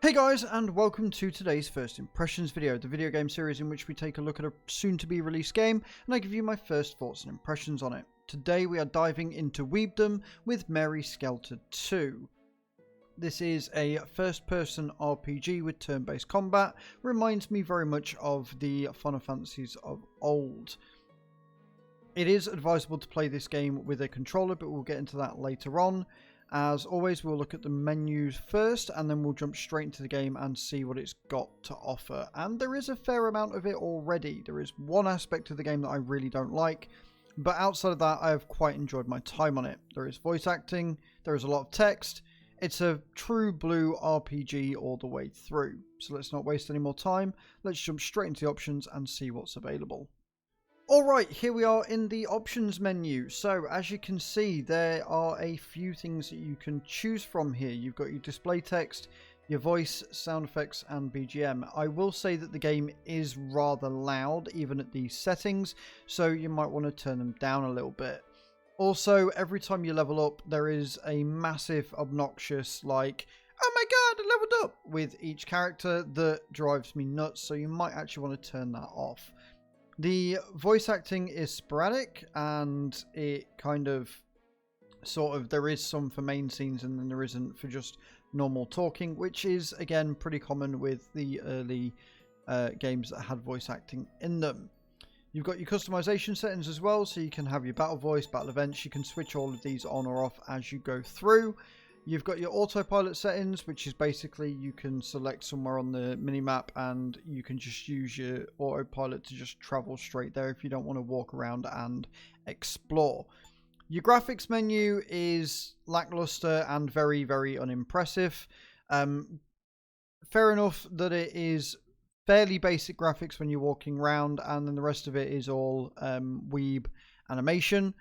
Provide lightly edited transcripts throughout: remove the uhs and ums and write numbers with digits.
Hey guys, and welcome to today's First Impressions video, the video game series in which we take a look at a soon-to-be released game and I give you my first thoughts and impressions on it. Today we are diving into Weebdom with Mary Skelter 2. This is a first-person RPG with turn-based combat. Reminds me very much of the Final Fantasies of old. It is advisable to play this game with a controller, but we'll get into that later on. As always, we'll look at the menus first and then we'll jump straight into the game and see what it's got to offer. And there is a fair amount of it already. There is one aspect of the game that I really don't like, but outside of that, I have quite enjoyed my time on it. There is voice acting, there is a lot of text. It's a true blue RPG all the way through. So let's not waste any more time. Let's jump straight into the options and see what's available. Alright, here we are in the options menu. So as you can see, there are a few things that you can choose from here. You've got your display text, your voice, sound effects and BGM. I will say that the game is rather loud even at these settings, so you might want to turn them down a little bit. Also, every time you level up, there is a massive obnoxious like, oh my god, I leveled up with each character that drives me nuts, so you might actually want to turn that off. The voice acting is sporadic and it kind of there is some for main scenes and then there isn't for just normal talking, which is again pretty common with the early games that had voice acting in them. You've got your customization settings as well, so you can have your battle voice, battle events. You can switch all of these on or off as you go through. You've got your autopilot settings, which is basically you can select somewhere on the minimap and you can just use your autopilot to just travel straight there if you don't want to walk around and explore. Your graphics menu is lackluster and very, very unimpressive. Fair enough that it is fairly basic graphics when you're walking around, and then the rest of it is all Weeb animation,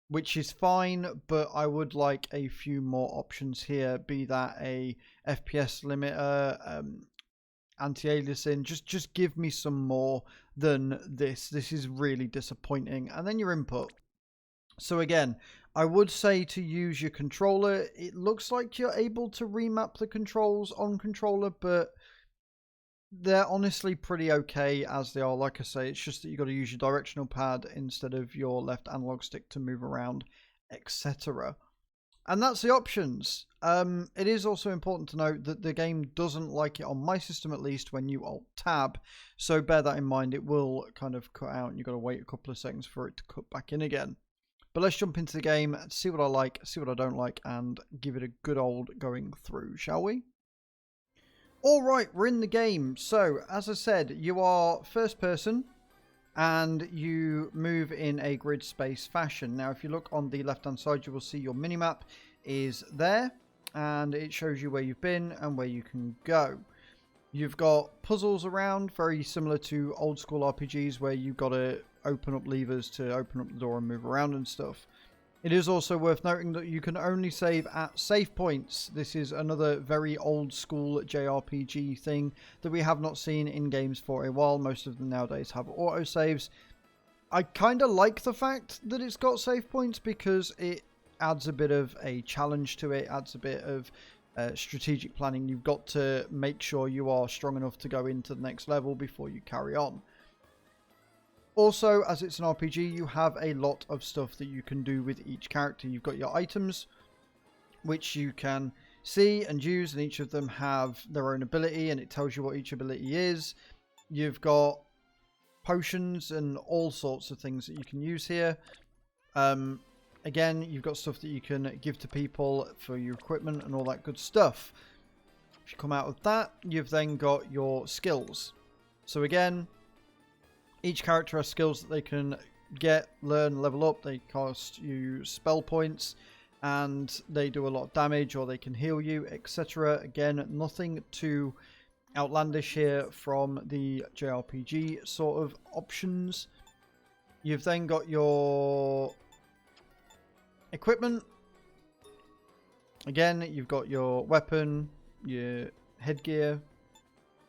which is fine, but I would like a few more options here, be that a FPS limiter, anti-aliasing, just give me some more than this. This is really disappointing. And then your input. So again, I would say to use your controller. It looks like you're able to remap the controls on controller, but they're honestly pretty okay as they are. Like I say, it's just that you got to use your directional pad instead of your left analog stick to move around, etc. And that's the options. It is also important to note that the game doesn't like it, on my system at least, when you alt tab. So bear that in mind. It will kind of cut out and you've got to wait a couple of seconds for it to cut back in again. But let's jump into the game, see what I like, see what I don't like, and give it a good old going through, shall we? Alright, we're in the game. So, as I said, you are first person and you move in a grid space fashion. Now, if you look on the left-hand side, you will see your minimap is there and it shows you where you've been and where you can go. You've got puzzles around, very similar to old school RPGs where you've got to open up levers to open up the door and move around and stuff. It is also worth noting that you can only save at save points. This is another very old school JRPG thing that we have not seen in games for a while. Most of them nowadays have autosaves. I kind of like the fact that it's got save points because it adds a bit of a challenge to it, adds a bit of strategic planning. You've got to make sure you are strong enough to go into the next level before you carry on. Also, as it's an RPG, you have a lot of stuff that you can do with each character. You've got your items, which you can see and use, and each of them have their own ability, and it tells you what each ability is. You've got potions and all sorts of things that you can use here. Again, you've got stuff that you can give to people for your equipment and all that good stuff. If you come out of that, you've then got your skills. So again, each character has skills that they can get, learn, level up. They cost you spell points and they do a lot of damage, or they can heal you, etc. Again, nothing too outlandish here from the JRPG sort of options. You've then got your equipment. Again, you've got your weapon, your headgear,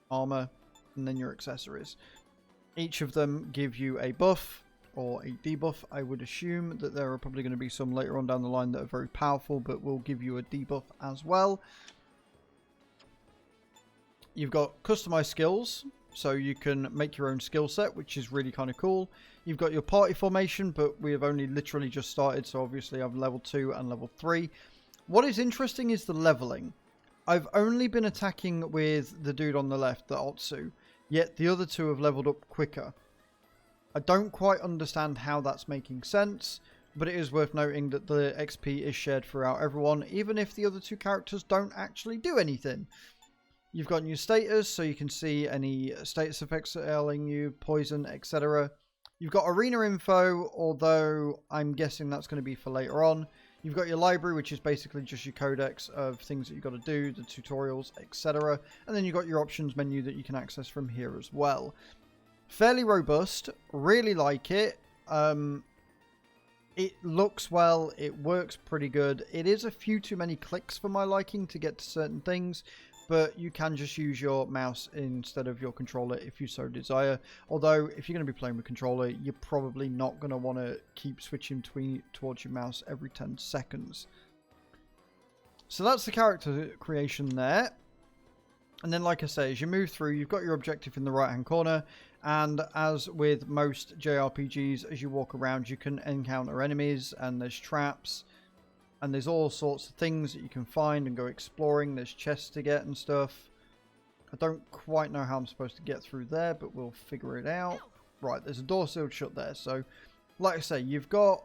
armor, and then your accessories. Each of them give you a buff or a debuff. I would assume that there are probably going to be some later on down the line that are very powerful, but will give you a debuff as well. You've got customized skills, so you can make your own skill set, which is really kind of cool. You've got your party formation, but we have only literally just started, so obviously I've level 2 and level 3. What is interesting is the leveling. I've only been attacking with the dude on the left, the Otsu, yet the other two have leveled up quicker. I don't quite understand how that's making sense, but it is worth noting that the XP is shared throughout everyone, even if the other two characters don't actually do anything. You've got your status, so you can see any status effects ailing you, poison, etc. You've got arena info, although I'm guessing that's going to be for later on. You've got your library, which is basically just your codex of things that you've got to do, the tutorials, etc. And then you've got your options menu that you can access from here as well. Fairly robust, really like it. It looks well, it works pretty good. It is a few too many clicks for my liking to get to certain things, but you can just use your mouse instead of your controller if you so desire. Although, if you're going to be playing with controller, you're probably not going to want to keep switching towards your mouse every 10 seconds. So that's the character creation there. And then, like I say, as you move through, you've got your objective in the right-hand corner. And as with most JRPGs, as you walk around, you can encounter enemies and there's traps. And there's all sorts of things that you can find and go exploring. There's chests to get and stuff. I don't quite know how I'm supposed to get through there, but we'll figure it out. Right, there's a door sealed shut there. So, like I say, you've got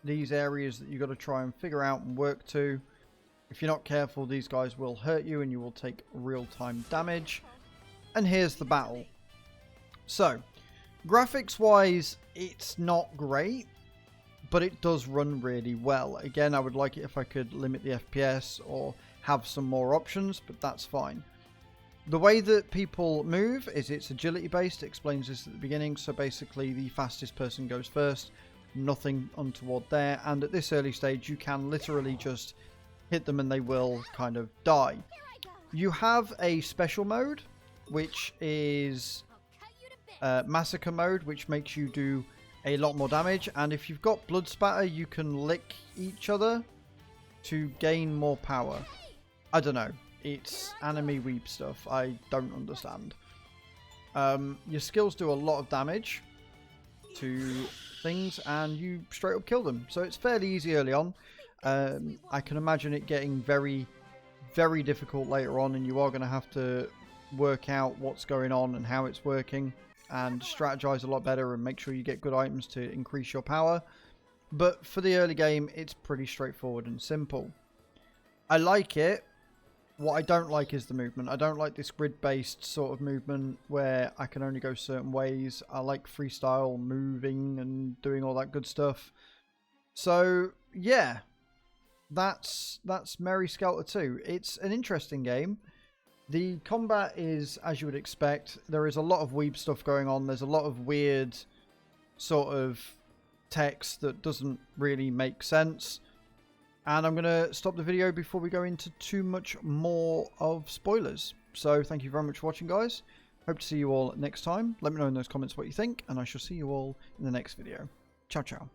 these areas that you've got to try and figure out and work to. If you're not careful, these guys will hurt you and you will take real-time damage. And here's the battle. So, graphics-wise, it's not great, but it does run really well. Again, I would like it if I could limit the FPS or have some more options, but that's fine. The way that people move is it's agility based. It explains this at the beginning. So basically the fastest person goes first. Nothing untoward there. And at this early stage, you can literally just hit them and they will kind of die. You have a special mode, which is massacre mode, which makes you do a lot more damage, and if you've got blood spatter, you can lick each other to gain more power. I don't know. It's anime weeb stuff. I don't understand. Your skills do a lot of damage to things, and you straight up kill them. So it's fairly easy early on. I can imagine it getting very, very difficult later on, and you are going to have to work out what's going on and how it's working, and strategize a lot better and make sure you get good items to increase your power. But for the early game, it's pretty straightforward and simple. I like it. What I don't like is the movement. I don't like this grid-based sort of movement where I can only go certain ways. I like freestyle moving and doing all that good stuff. So, yeah. That's Merry Skelter 2. It's an interesting game. The combat is, as you would expect, there is a lot of weeb stuff going on. There's a lot of weird sort of text that doesn't really make sense. And I'm going to stop the video before we go into too much more of spoilers. So thank you very much for watching, guys. Hope to see you all next time. Let me know in those comments what you think, and I shall see you all in the next video. Ciao, ciao.